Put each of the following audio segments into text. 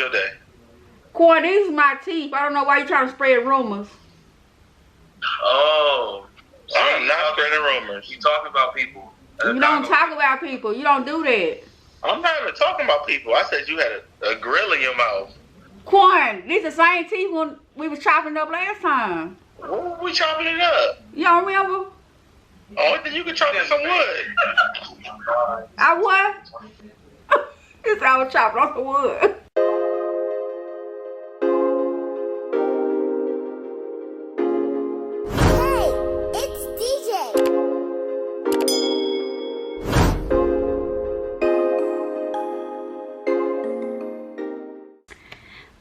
your day? Corn, these are my teeth. I don't know why you trying to spread rumors. Oh. I'm not spreading rumors. You talking about people. You don't talk about people. You don't do that. I'm not even talking about people. I said you had a grill in your mouth. Corn, these the same teeth when we was chopping it up last time. When were we chopping it up? You don't remember? Oh, then you can chop in some wood. I what? This I was chopping off the wood.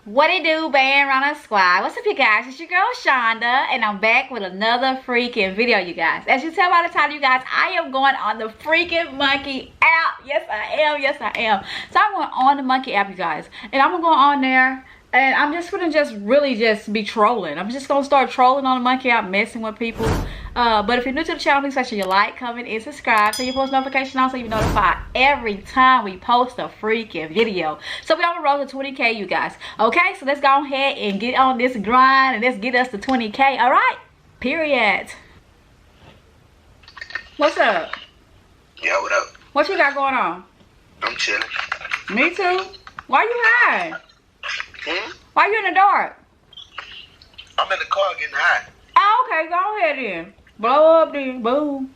What it do, BANDRUNNERZC squad? What's up, you guys? It's your girl Shonda, and I'm back with another freaking video, you guys. As you tell by the title, you guys, I am going on the freaking monkey app. Yes, I am. Yes, I am. So I'm going on the monkey app, you guys, and I'm gonna go on there, and I'm just gonna really be trolling. I'm just gonna start trolling on the monkey app, messing with people. But if you're new to the channel, please make sure you like, comment, and subscribe so you post notifications on so you notified every time we post a freaking video. So we on the road to 20K, you guys. Okay, so let's go ahead and get on this grind and let's get us to 20K. All right, period. What's up? Yeah, what up? What you got going on? I'm chilling. Me too. Why you high? Why you in the dark? I'm in the car getting high. Oh, okay, go ahead then. Blow up then. Boom.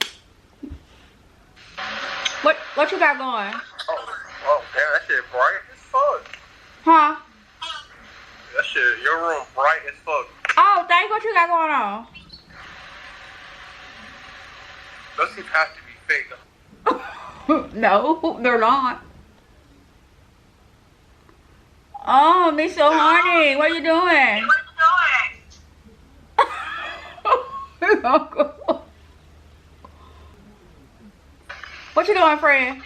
What you got going? Oh, damn, that shit bright as fuck. Huh? That shit, your room bright as fuck. Oh, thank you. What you got going on? Those things have to be fake. No, they're not. Oh, me so horny. What are you doing? What you doing, friend?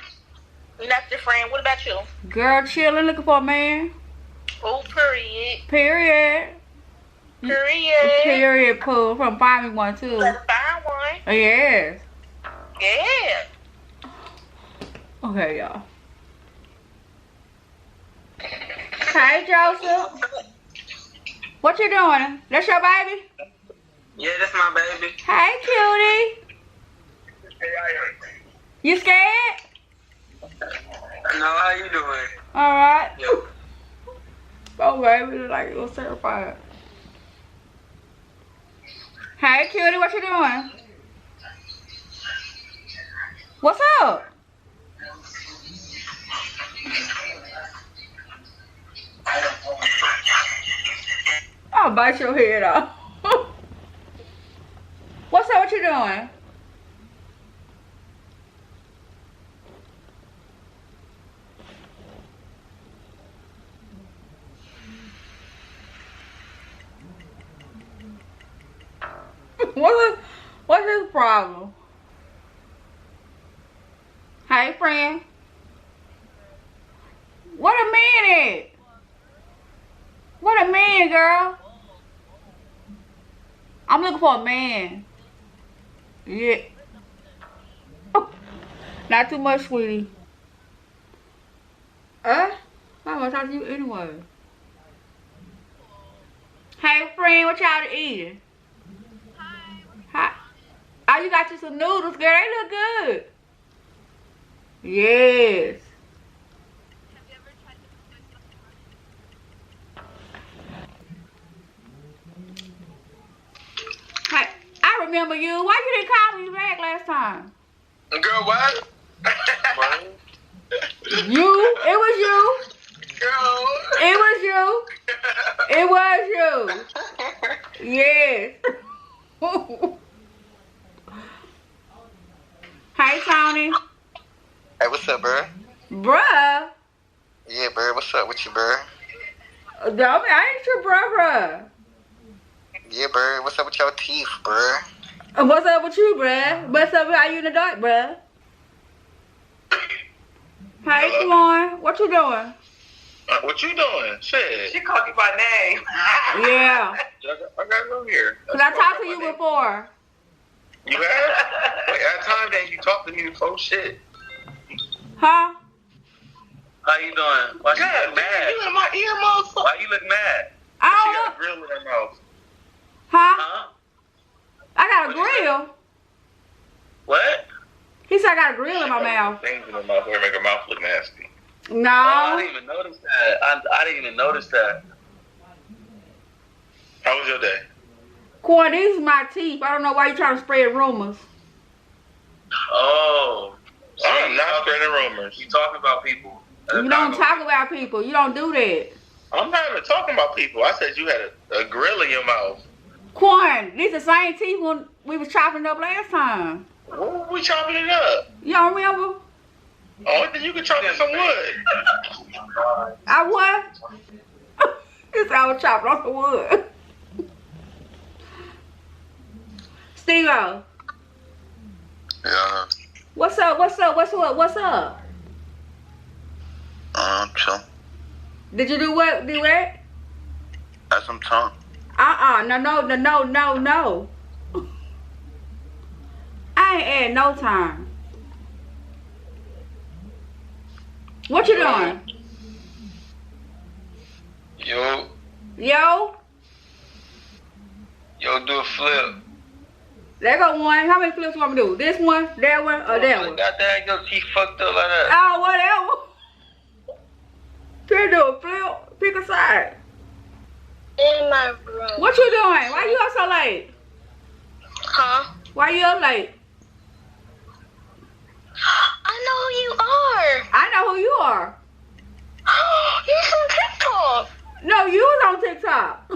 Nothing, friend. What about you? Girl, chilling, looking for a man. Oh, period. Period. Period. Period, cool. From find me one, too. Let's find one. Yes. Yeah. Okay, y'all. Hey, Joseph. What you doing? That's your baby? Yeah, that's my baby. Hey, cutie. You scared? No, how you doing? Alright. Yo. Oh, baby, like, it was terrified. Hey, cutie, what you doing? What's up? I'll bite your head off. What's up? What you doing? What's his problem? Hey, friend. What a minute. What a man, girl. I'm looking for a man. Yeah. Not too much, sweetie. I'm gonna talk to you anyway. Hey, friend, what y'all eating? Hi. Oh, you got you some noodles, girl. They look good. Yes. Hey, I remember you. Why you didn't call me back last time? Girl, what? You? It was you. Girl. It was you. It was you. Yes. Hey, Tony. Hey, what's up, bro? Bruh. Yeah, bro. What's up with you, bro? No, I ain't your bruh. Yeah, bro. What's up with your teeth, bro? What's up with you, bruh? What's up with how you in the dark, bruh? Hey, Swan. What you doing? What you doing? Shit. She called you by name. Yeah. I got no here. Cause I talked to you before. You have? Wait, at time that you talked to me before, shit. Huh? How you doing? Why you mad? You in my ear, look mad? I She don't got know. a grill in her mouth. Huh? Huh? I got a What'd you say? grill. What? He said I got a grill in my mouth. Things in her mouth where make her mouth look nasty. No. Oh, I didn't even notice that. I didn't even notice that. How was your day? Corn, these are my teeth. I don't know why you trying to spread rumors. Oh. I am not spreading rumors. You talking about people. You don't talk about people. You don't do that. I'm not even talking about people. I said you had a grill in your mouth. Corn, these the same teeth when we was chopping it up last time. What were we chopping it up? You don't remember? Only thing you can chop is some wood. I what? This I was chopping off the wood. Steve-O. Yeah. What's up? What's up? What's up? What's up? Chill. Did you do what? Do what? Had some tongue. No. I ain't at no time. What you doing? Yo, do a flip. There go one. How many flips you want me to do? This one, that one, or that one? Goddamn, your teeth fucked up like that. Oh, whatever. Can't do a flip. Pick a side. In my room. What you doing? Why you up so late? Huh? Why you up late? I know who you are. I know who you are. You're from TikTok. No, you was on TikTok.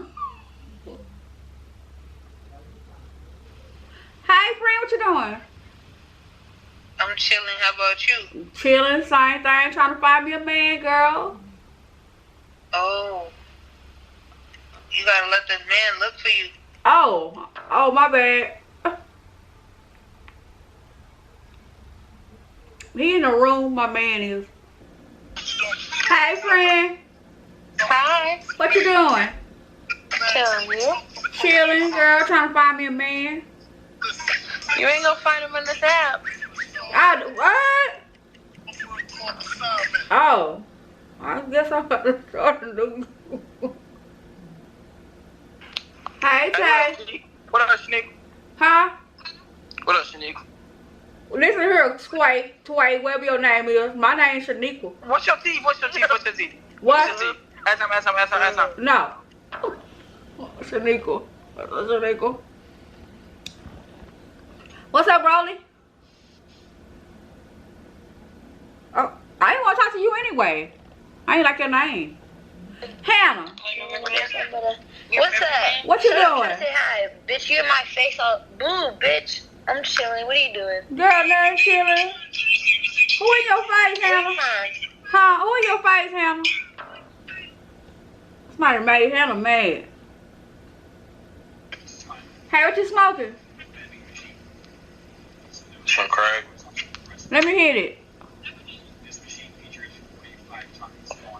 Hey, friend, what you doing? I'm chilling. How about you? Chilling, same thing. Trying to find me a man, girl. Oh. You gotta let this man look for you. Oh, my bad. He in the room, my man is. Hey, friend. Hi. What you doing? Telling you. Chilling, girl. Trying to find me a man. You ain't gonna find him in this app. What? Oh. I guess I'm about to start to do. Hey, Tay. What up, Shanique? Huh? What up, Shanique? Listen here, Tway, whatever your name is. My name's Shaniqua. What's your teeth? What's your teeth? What? Ask him. No. Shaniqua. What's up, Broly? Oh, I didn't want to talk to you anyway. I ain't like your name. Hannah. What's that? What you doing? Say hi. Bitch, you in my face all boo, bitch. I'm chilling. What are you doing? Girl, nothing chilling. Who in your face, Hannah? Huh? Who in your face, Hannah? Somebody made Hannah mad. Hey, what you smoking? Some crack. Let me hit it.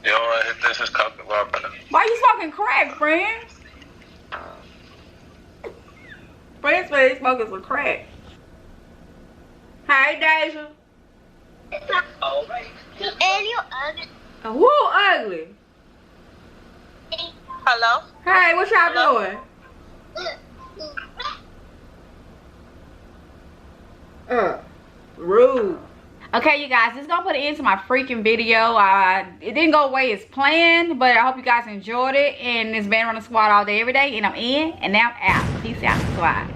Yo, I hit this is coffee bar. Why you smoking crack, friend? Friend said he smoking some crack. Hey, Deja. Alright. And you ugly. Who ugly? Hello? Hey, what y'all doing? Rude. Okay, you guys, this is gonna put an end to my freaking video. It didn't go away as planned, but I hope you guys enjoyed it. And it's been running squad all day, every day, and I'm in, and now I'm out. Peace out, squad.